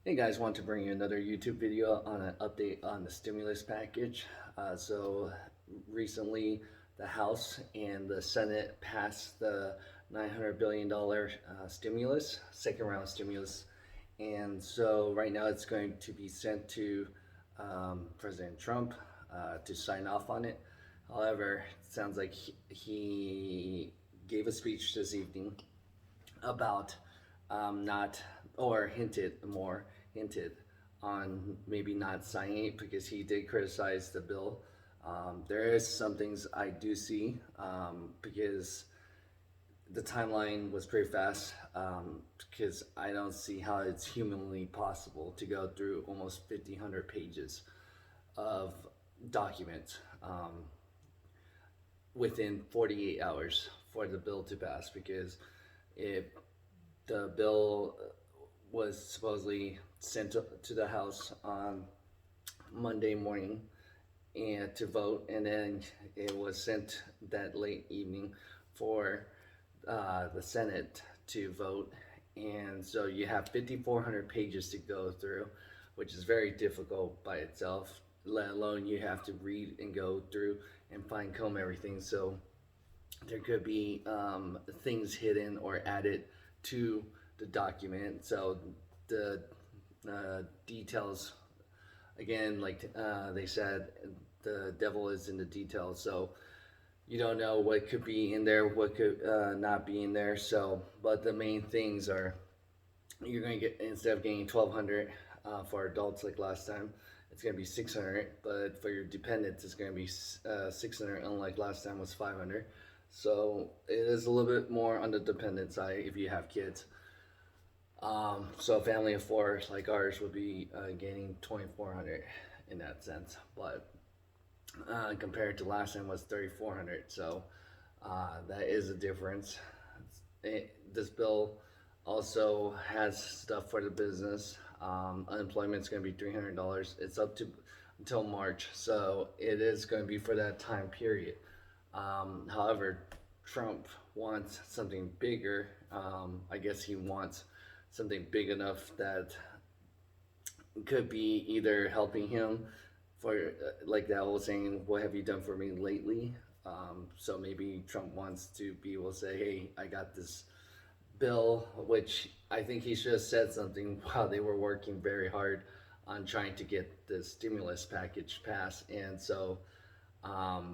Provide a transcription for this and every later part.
Hey guys, want to bring you another YouTube video on an update on the stimulus package. So recently, the House and the Senate passed the $900 billion stimulus, second round stimulus. And so right now it's going to be sent to President Trump to sign off on it. However, it sounds like he gave a speech this evening about not, or hinted on maybe not signing it because he did criticize the bill. There is some things I do see because the timeline was pretty fast because I don't see how it's humanly possible to go through almost 1,500 pages of documents within 48 hours for the bill to pass because if the bill was supposedly sent to the House on Monday morning and to vote, and then it was sent that late evening for the Senate to vote, and so you have 5,400 pages to go through, which is very difficult by itself. Let alone you have to read and go through and fine comb everything. So there could be things hidden or added to the document. So the details, again, like they said, the devil is in the details. So you don't know what could be in there, what could not be in there. So, but the main things are you're going to get, instead of getting 1,200 for adults like last time, it's going to be 600. But for your dependents, it's going to be 600, unlike last time was 500. So it is a little bit more on the dependent side if you have kids. So a family of four like ours would be gaining 2,400 in that sense, but compared to last time was 3,400. So that is a difference. This bill also has stuff for the business. Unemployment is going to be $300. It's up to until March, so it is going to be for that time period. However, Trump wants something bigger. I guess he wants something big enough that could be either helping him for, like that old saying, what have you done for me lately? So maybe Trump wants to be able to say, hey, I got this bill, which I think he should have said something while they were working very hard on trying to get the stimulus package passed. And so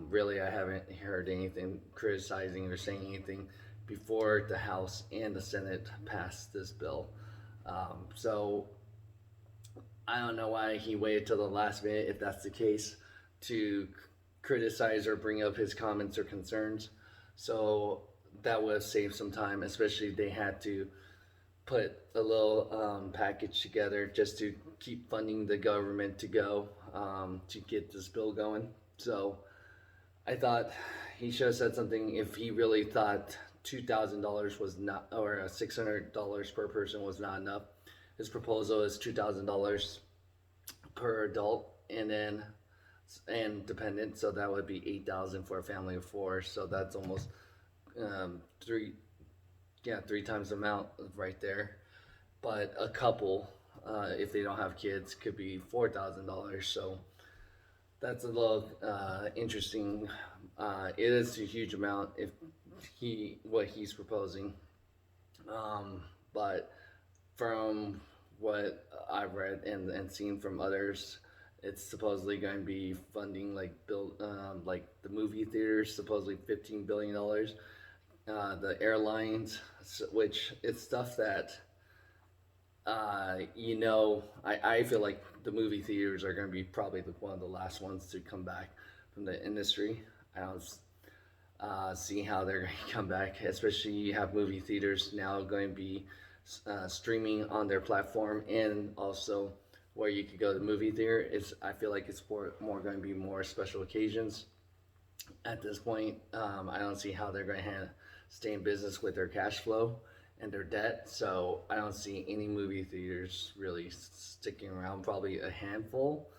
really, I haven't heard anything criticizing or saying anything before the House and the Senate passed this bill. So I don't know why he waited till the last minute, if that's the case, to criticize or bring up his comments or concerns. So that would have saved some time, especially they had to put a little package together just to keep funding the government to go to get this bill going. So I thought he should have said something if he really thought $2,000 was not, or $600 per person was not enough. His proposal is $2,000 per adult, and dependent, so that would be 8,000 for a family of four. So that's almost three, yeah, three times the amount right there. But a couple, if they don't have kids, could be $4,000. So that's a little interesting. It is a huge amount if what he's proposing, but from what I've read and seen from others, it's supposedly going to be funding like like the movie theaters, supposedly $15 billion. The airlines, which it's stuff that I feel like the movie theaters are going to be probably one of the last ones to come back from the industry. I don't see how they're going to come back, especially you have movie theaters now going to be streaming on their platform, and also where you could go to the movie theater. I feel like it's more going to be more special occasions at this point. I don't see how they're going to stay in business with their cash flow and their debt. So I don't see any movie theaters really sticking around. Probably a handful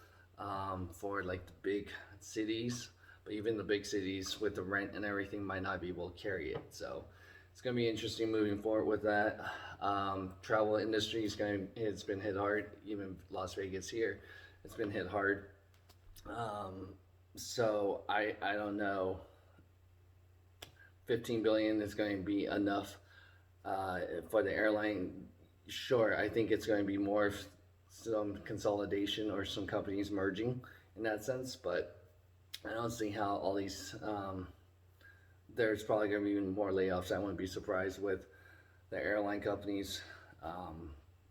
for like the big cities, but even the big cities with the rent and everything might not be able to carry it. So it's going to be interesting moving forward with that. Travel industry it's been hit hard. Even Las Vegas here, it's been hit hard. Um, so I don't know. 15 billion is going to be enough for the airline. Sure, I think it's going to be more of some consolidation or some companies merging in that sense, but I don't see how all these. There's probably going to be even more layoffs. I wouldn't be surprised with the airline companies,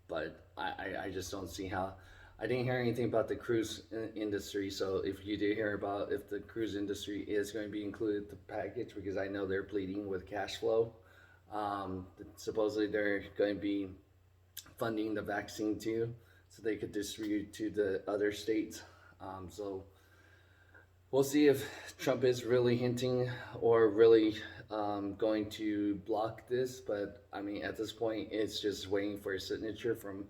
but I just don't see how. I didn't hear anything about the cruise industry, so if you do hear about if the cruise industry is going to be included in the package, because I know they're bleeding with cash flow. Supposedly they're going to be funding the vaccine too, so they could distribute to the other states. So we'll see if Trump is really hinting or really going to block this. But I mean, at this point, it's just waiting for a signature from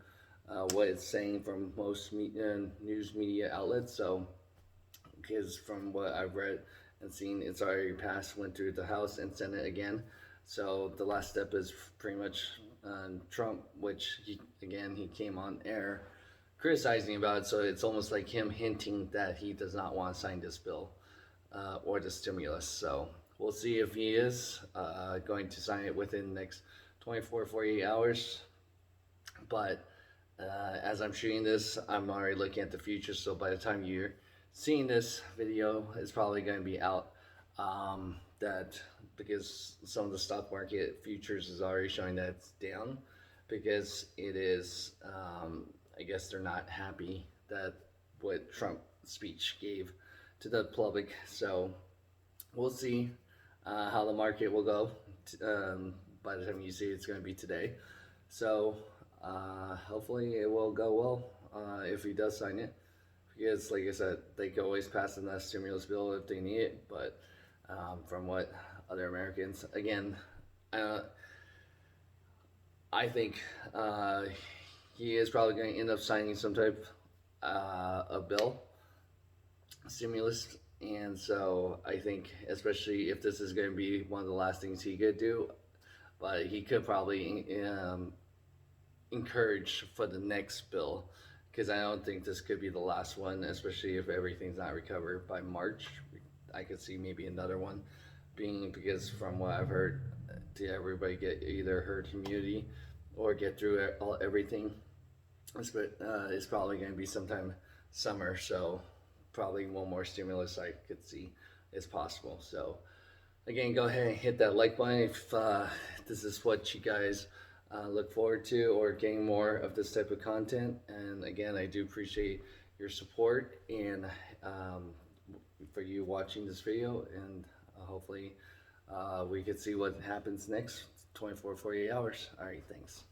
what it's saying from most news media outlets. So, because from what I've read and seen, it's already passed, went through the House and Senate again. So the last step is pretty much Trump, which he came on air criticizing about it. So it's almost like him hinting that he does not want to sign this bill or the stimulus. So we'll see if he is going to sign it within the next 24, 48 hours. But as I'm shooting this, I'm already looking at the future. So by the time you're seeing this video, it's probably going to be out. That because some of the stock market futures is already showing that it's down because it is. I guess they're not happy that what Trump speech gave to the public. So we'll see how the market will go. By the time you see it, it's going to be today. So hopefully it will go well if he does sign it. Because, like I said, they could always pass in that stimulus bill if they need it. But from what other Americans, again, I think he is probably going to end up signing some type of bill, stimulus. And so I think, especially if this is going to be one of the last things he could do, but he could probably encourage for the next bill, because I don't think this could be the last one, especially if everything's not recovered by March. I could see maybe another one being, because from what I've heard, to everybody get either herd immunity or get through everything, it's probably going to be sometime summer. So probably one more stimulus I could see is possible. So again, go ahead and hit that like button if this is what you guys look forward to, or getting more of this type of content. And again, I do appreciate your support and for you watching this video, and hopefully we can see what happens next 24, 48 hours. All right, thanks.